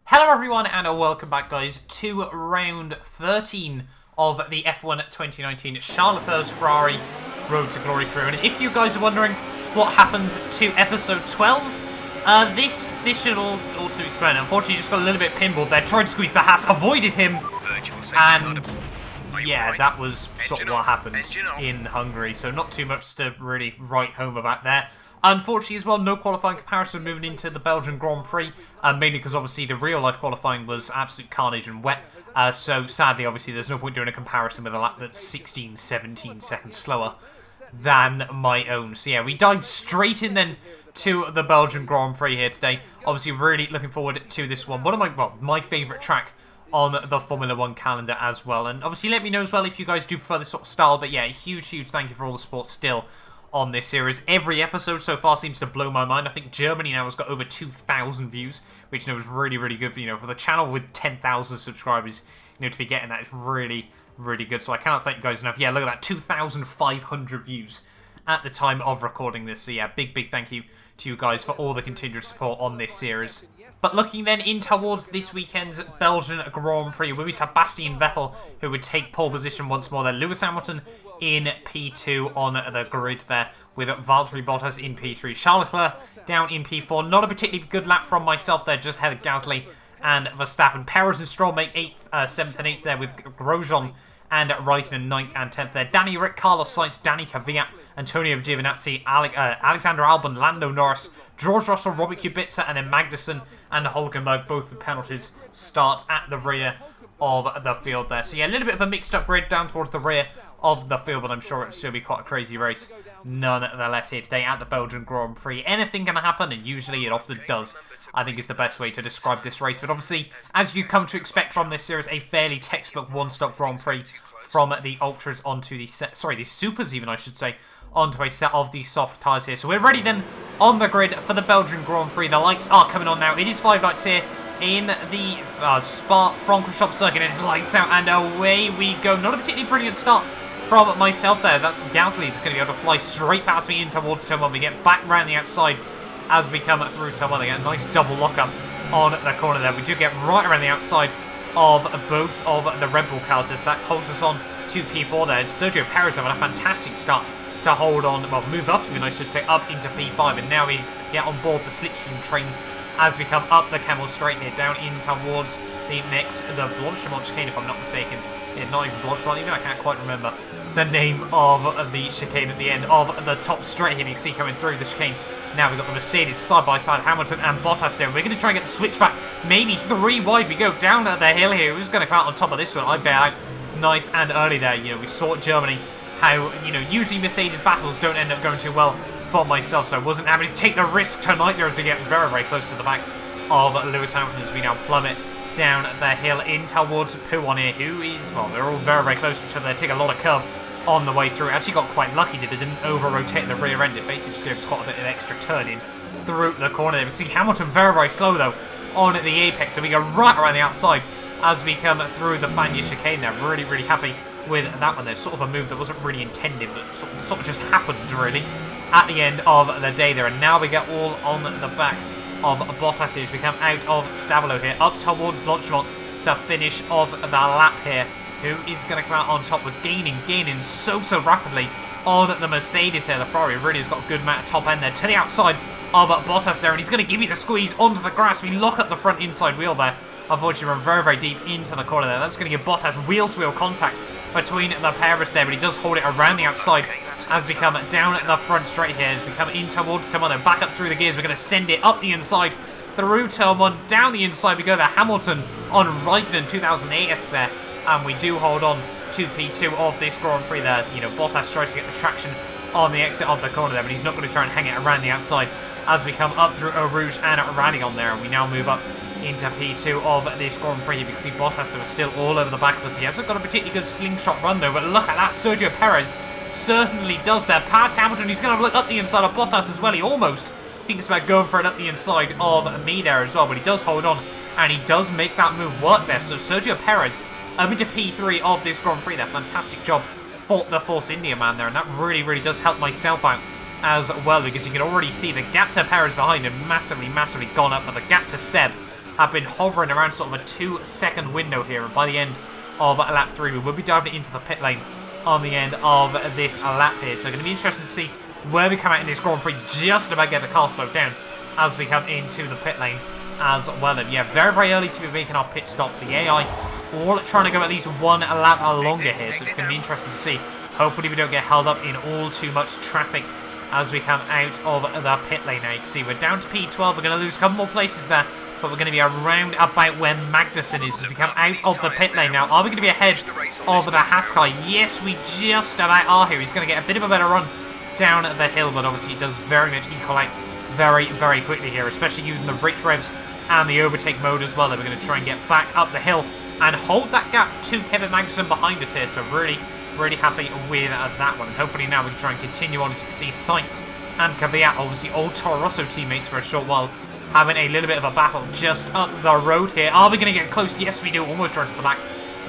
Hello everyone and welcome back guys to round 13 of the F1 2019 Charles Leclerc's Ferrari Road to Glory Career. And if you guys are wondering what happened to episode 12, this should all to explain. Unfortunately, just got a little bit pinballed there, tried to squeeze the Haas, avoided him, and yeah, that was sort of what happened in Hungary, so not too much to really write home about there. Unfortunately as well, no qualifying comparison moving into the Belgian Grand Prix, mainly because obviously the real-life qualifying was absolute carnage and wet, so sadly, obviously, there's no point doing a comparison with a lap that's 16, 17 seconds slower than my own. So yeah, we dive straight in then to the Belgian Grand Prix here today. Obviously, really looking forward to this one. One of my favourite track on the Formula 1 calendar as well. And obviously, let me know as well if you guys do prefer this sort of style. But yeah, a huge thank you for all the support still on this series. Every episode so far seems to blow my mind. I think Germany now has got over 2,000 views, which is really good for, for the channel with 10,000 subscribers, to be getting that is really good. So I cannot thank you guys enough. Yeah, look at that, 2,500 views at the time of recording this. So yeah, big thank you to you guys for all the continued support on this series. But looking then in towards this weekend's Belgian Grand Prix, where we have Sebastian Vettel, who would take pole position once more there. Lewis Hamilton in P2 on the grid there, with Valtteri Bottas in P3. Charles Leclerc down in P4. Not a particularly good lap from myself there, just ahead of Gasly and Verstappen. Perez and Stroll make 8th, 7th and 8th there, with Grosjean and Raikkonen 9th and 10th there. Danny Rick, Carlos Sainz, Danny Kvyat, Antonio Giovinazzi, Alexander Albon, Lando Norris, George Russell, Robert Kubica, and then Magnussen and Hulkenberg, both with penalties, start at the rear of the field there. So yeah, a little bit of a mixed up grid down towards the rear of the field, but I'm sure it'll still be quite a crazy race nonetheless here today at the Belgian Grand Prix. Anything can happen, and usually it often does, I think, is the best way to describe this race. But obviously, as you come to expect from this series, a fairly textbook one-stop Grand Prix from the Ultras onto the the Supers even, I should say, onto a set of the soft tyres here. So we're ready then on the grid for the Belgian Grand Prix. The lights are coming on now. It is 5 lights here in the Spa-Francorchamps circuit. It's lights out and away we go. Not a particularly brilliant start from myself there. That's Gasly. It's going to be able to fly straight past me in towards turn 1. We get back round the outside as we come through turn 1 again. Nice double lockup on the corner there. We do get right around the outside of both of the Red Bull cars. That holds us on to P4 there. Sergio Perez having a fantastic start to hold on, well, move up even, I should say, up into P5. And now we get on board the slipstream train as we come up the Camel Straight here, down in towards the Blanchimont chicane, if I'm not mistaken. Yeah, not even Blanchimont, even I can't quite remember the name of the chicane at the end of the top straight here. You can see coming through the chicane. Now we've got the Mercedes side by side, Hamilton and Bottas there. We're going to try and get the switch back. Maybe 3 wide we go down the hill here. Who's going to come out on top of this one? I bet out nice and early there. We saw at Germany how, usually Mercedes battles don't end up going too well for myself. So I wasn't able to take the risk tonight there as we get very close to the back of Lewis Hamilton as we now plummet down the hill in towards P1 here, who is, well, they're all very close to each other. They take a lot of curb on the way through. Actually got quite lucky that it didn't over-rotate the rear end. It basically just gave us quite a bit of extra turning through the corner there. We can see Hamilton very slow though on the apex, so we go right around the outside as we come through the Fania chicane there. Really happy with that one there. Sort of a move that wasn't really intended, but sort of just happened really at the end of the day there. And now we get all on the back of Bottas here as we come out of Stavelot here, up towards Blanchimont to finish off the lap here. Who is going to come out on top with gaining so rapidly on the Mercedes here. The Ferrari really has got a good amount of top end there to the outside of Bottas there, and he's going to give you the squeeze onto the grass. We lock up the front inside wheel there. Unfortunately, we're very deep into the corner there. That's going to give Bottas wheel-to-wheel contact between the pairs there, but he does hold it around the outside as we come down the front straight here. As we come in towards turn 1 and back up through the gears, we're going to send it up the inside through turn 1, down the inside we go there. Hamilton on Raikkonen 2008 there. And we do hold on to P2 of this Grand Prix there. Bottas tries to get the traction on the exit of the corner there, but he's not going to try and hang it around the outside as we come up through Eau Rouge and Radion there. And we now move up into P2 of this Grand Prix. You can see Bottas that was still all over the back of us. He hasn't got a particularly good slingshot run though, but look at that. Sergio Perez certainly does that. Past Hamilton, he's going to look up the inside of Bottas as well. He almost thinks about going for it up the inside of me there as well, but he does hold on, and he does make that move work there. So Sergio Perez into P3 of this Grand Prix there. Fantastic job for the Force India man there, and that really does help myself out as well, because you can already see the gap to Perez behind him massively gone up, but the gap to Seb have been hovering around sort of a 2-second window here. And by the end of lap 3, we will be diving into the pit lane on the end of this lap here. So going to be interesting to see where we come out in this Grand Prix. Just about get the car slowed down as we come into the pit lane as well. And yeah, very, very early to be making our pit stop. The AI all trying to go at least 1 lap longer here. So it's going to be interesting to see. Hopefully we don't get held up in all too much traffic as we come out of the pit lane. Now you can see we're down to P12. We're going to lose a couple more places there, but we're going to be around about where Magnussen is as we come out of the pit lane. Now, are we going to be ahead of the Haas car? Yes, we just about are here. He's going to get a bit of a better run down the hill, but obviously he does very much equal out very, very quickly here, especially using the rich revs and the overtake mode as well. That we're going to try and get back up the hill and hold that gap to Kevin Magnussen behind us here. So really, really happy with that one. And hopefully now we can try and continue on as you can see Sainz and Kvyat, obviously old Toro Rosso teammates for a short while, having a little bit of a battle just up the road here. Are we going to get close? Yes, we do. Almost right to the back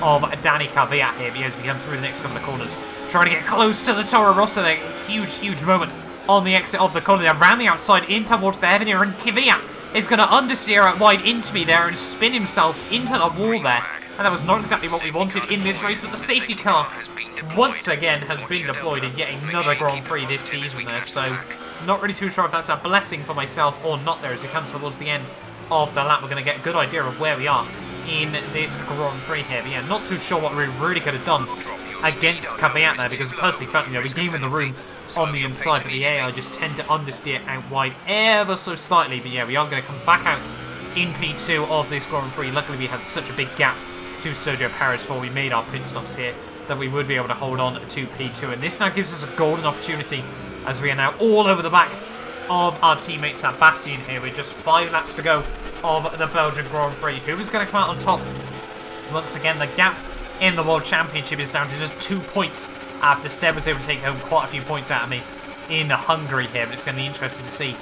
of Danny Kvyat here because we come through the next couple of corners. Trying to get close to the Toro Rosso there. Huge, huge moment on the exit of the corner there. Around the outside in towards the heaven here. And Kvyat is going to understeer out wide into me there and spin himself into the wall there. And that was not exactly what we wanted in this race, but the safety car once again has been deployed in yet another Grand Prix this season there. So not really too sure if that's a blessing for myself or not there as we come towards the end of the lap. We're going to get a good idea of where we are in this Grand Prix here. But yeah, not too sure what we really could have done against Kvyat there, because personally felt, we gave him the room on the inside, but the AI just tend to understeer out wide ever so slightly. But yeah, we are going to come back out in P2 of this Grand Prix. Luckily we had such a big gap to Sergio Perez before we made our pit stops here that we would be able to hold on to P2, and this now gives us a golden opportunity as we are now all over the back of our teammate Sebastian here with just 5 laps to go of the Belgian Grand Prix. Who is going to come out on top? Once again, the gap in the World Championship is down to just 2 points after Seb was able to take home quite a few points out of me in Hungary here, but it's going to be interesting to see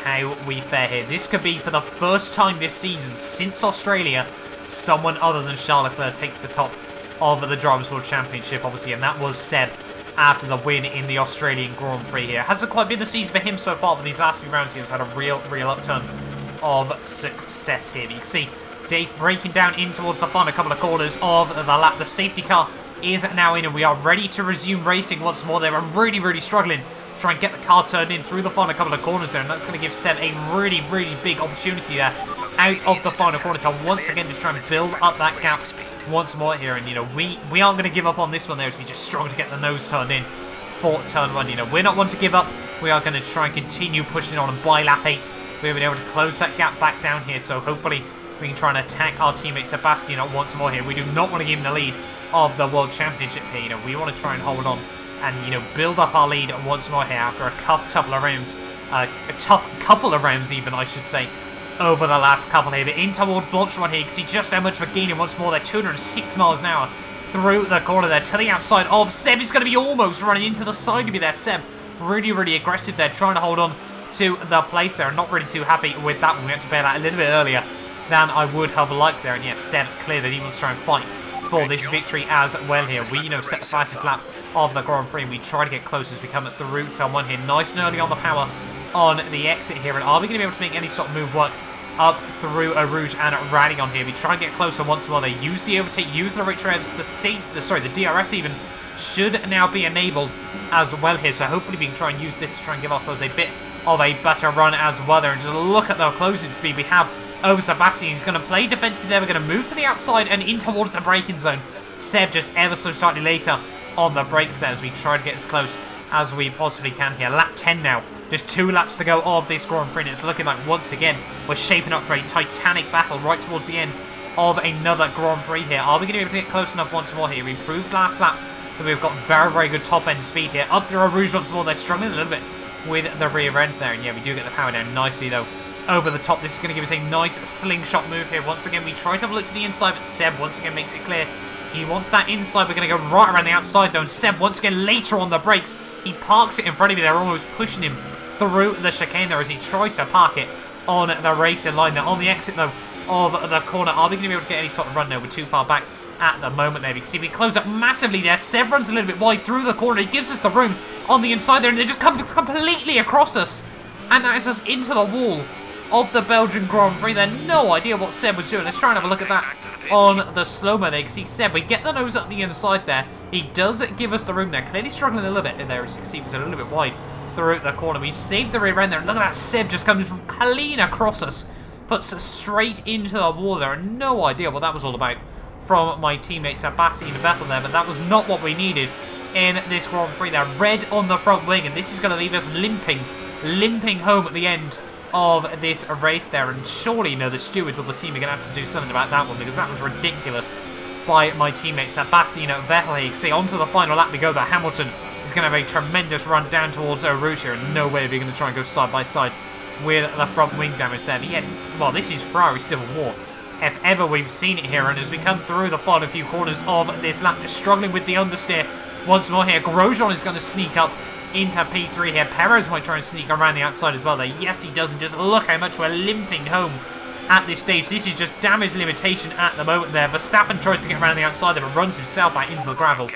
how we fare here. This could be for the first time this season since Australia someone other than Charles Leclerc takes the top of the Drivers' World Championship, obviously, and that was Seb after the win in the Australian Grand Prix here. Hasn't quite been the season for him so far, but these last few rounds he has had a real upturn of success here. You can see Dave breaking down in towards the final couple of corners of the lap. The safety car is now in, and we are ready to resume racing once more. They were really struggling to try and get the car turned in through the final couple of corners there, and that's going to give Seb a really big opportunity there out of the final corner to once again just try and build up that gap once more here. And we aren't going to give up on this one there as we just struggle to get the nose turned in for turn 1. We're not one to give up. We are going to try and continue pushing on, and by lap 8 we've been able to close that gap back down here, so hopefully we can try and attack our teammate Sebastian once more here. We do not want to give him the lead of the World Championship here. We want to try and hold on and build up our lead once more here after a tough couple of rounds even, I should say, over the last couple here. But in towards Blanchard here, you can see just how much we're gaining once more. They're 206 miles an hour through the corner there to the outside of Seb. Is going to be almost running into the side of me there. Seb really aggressive there, trying to hold on to the place there. Not really too happy with that one. We had to bail out a little bit earlier than I would have liked there. And yes, Seb clear that he wants to try and fight for this victory as well here. We set the fastest lap of the Grand Prix, and we try to get close as we come through turn 1 here. Nice and early on the power on the exit here. And are we going to be able to make any sort of move work up through a Rouge and Rally on here? We try and get closer once more. They use the overtake, use the rich revs, the DRS even should now be enabled as well here. So hopefully we can try and use this to try and give ourselves a bit of a better run as well there. And just look at the closing speed we have over Sebastian. He's going to play defensive there. We're going to move to the outside and in towards the braking zone. Seb just ever so slightly later on the brakes there as we try to get as close as we possibly can here. Lap 10 now. Just 2 laps to go of this Grand Prix, and it's looking like once again we're shaping up for a titanic battle right towards the end of another Grand Prix here. Are we going to be able to get close enough once more here? We improved last lap, but we've got very good top end speed here. Up through our Rouge once more. They're struggling a little bit with the rear end there, and yeah, we do get the power down nicely though over the top. This is going to give us a nice slingshot move here. Once again, we try to have a look to the inside, but Seb once again makes it clear he wants that inside. We're going to go right around the outside though, and Seb once again later on the brakes. He parks it in front of me. They're almost pushing him through the chicane there as he tries to park it on the racing line there. On the exit though of the corner, are we going to be able to get any sort of run there? We're too far back at the moment there. You can see we close up massively there. Seb runs a little bit wide through the corner. He gives us the room on the inside there, and they just come completely across us, and that is us into the wall of the Belgian Grand Prix there. No idea what Seb was doing. Let's try and have a look at that on the slow-mo there. You can see Seb, we get the nose up the inside there. He does give us the room there. Clearly struggling a little bit there, as you can see, he was a little bit wide through the corner. We saved the rear end there. Look at that, Seb just comes clean across us. Puts us straight into the wall there. No idea what that was all about from my teammate Sebastian Vettel there, but that was not what we needed in this Grand Prix there. Red on the front wing, and this is going to leave us limping home at the end of this race there. And surely, you know, the stewards or the team are going to have to do something about that one, because that was ridiculous by my teammate Sebastian Vettel. You can see onto the final lap we go, that Hamilton is going to have a tremendous run down towards Eau Rouge here, and no way are we going to try and go side by side with the front wing damage there. But yeah, well, this is Ferrari Civil War, if ever we've seen it here. And as we come through the final few corners of this lap, just struggling with the understeer once more here. Grosjean is going to sneak up into P3 here. Perez might try and sneak around the outside as well there. Yes, he does, and just look how much we're limping home at this stage. This is just damage limitation at the moment there. Verstappen tries to get around the outside there, but runs himself out into the gravel.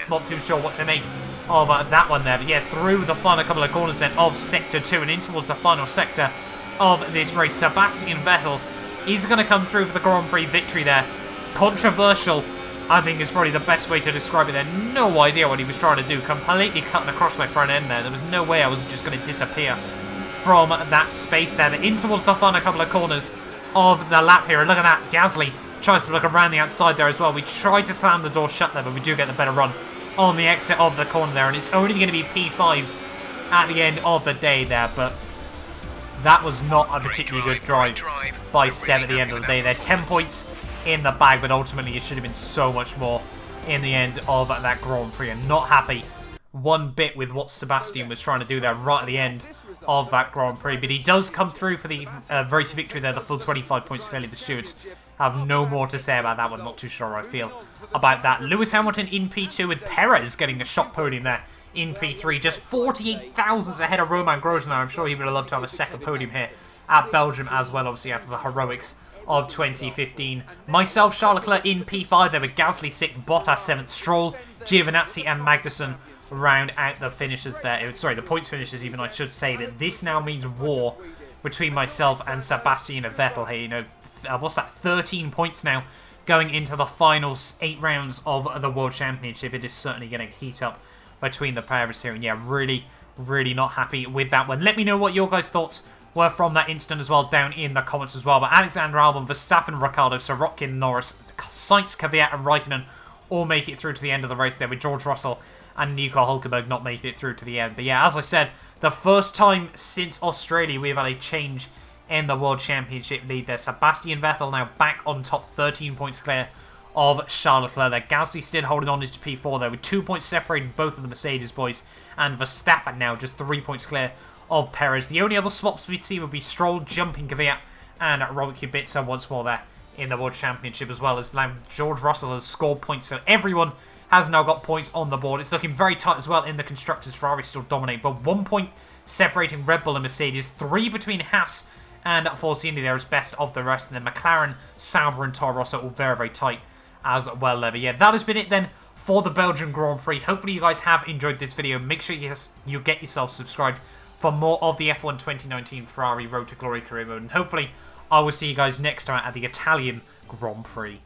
Not too sure what to make of that one there. But yeah, through the final couple of corners then of Sector 2 and in towards the final sector of this race, Sebastian Vettel is going to come through for the Grand Prix victory there. Controversial, I think, is probably the best way to describe it there. No idea what he was trying to do. Completely cutting across my front end there. There was no way I was just going to disappear from that space there. But in towards the final couple of corners of the lap here. And look at that. Gasly tries to look around the outside there as well. We tried to slam the door shut there, but we do get the better run on the exit of the corner there. And it's only going to be P5 at the end of the day there. But that was not a particularly good drive by Seb at the end of the day there. 10 points in the bag, but ultimately it should have been so much more in the end of that Grand Prix. And not happy one bit with what Sebastian was trying to do there right at the end of that Grand Prix. But he does come through for the race victory there, the full 25 points. Clearly the stewards have no more to say about that one. Not too sure how I feel about that. Lewis Hamilton in P2 with Perez getting a shot podium there in P3. Just 48 thousandths ahead of Romain Grosjean. I'm sure he would have loved to have a second podium here at Belgium as well, obviously after the heroics of 2015. Myself, Charles Leclerc in P5 there with Gasly 6th, Bottas 7th, Stroll, Giovinazzi and Magnussen round out the finishes there. Sorry, the points finishes even, I should say. That this now means war between myself and Sebastian Vettel here. You know, what's that, 13 points now going into the final 8 rounds of the World Championship. It is certainly going to heat up between the pairs here. And yeah, really not happy with that one. Let me know what your guys' thoughts were from that incident as well down in the comments as well. But Alexander Albon, Verstappen, Ricciardo, Sorokin, Norris, Sainz, Kvyat and Raikkonen all make it through to the end of the race there, with George Russell and Nico Hulkenberg not making it through to the end. But yeah, as I said, the first time since Australia we've had a change in the World Championship lead there. Sebastian Vettel now back on top, 13 points clear of Charles Leclerc there. Gasly still holding on to P4 there, with 2 points separating both of the Mercedes boys, and Verstappen now just 3 points clear of Perez. The only other swaps we'd see would be Stroll, jumping Kvyat, and Robert Kubica once more there in the World Championship, as well as now George Russell has scored points, so everyone has now got points on the board. It's looking very tight as well in the Constructors. Ferrari still dominate, but 1 point separating Red Bull and Mercedes, 3 between Haas and Force India there as best of the rest, and then McLaren, Sauber and Toro Rosso all very tight as well there. But yeah, that has been it then for the Belgian Grand Prix. Hopefully you guys have enjoyed this video. Make sure you get yourself subscribed for more of the F1 2019 Ferrari Road to Glory Career Mode, and hopefully I will see you guys next time at the Italian Grand Prix.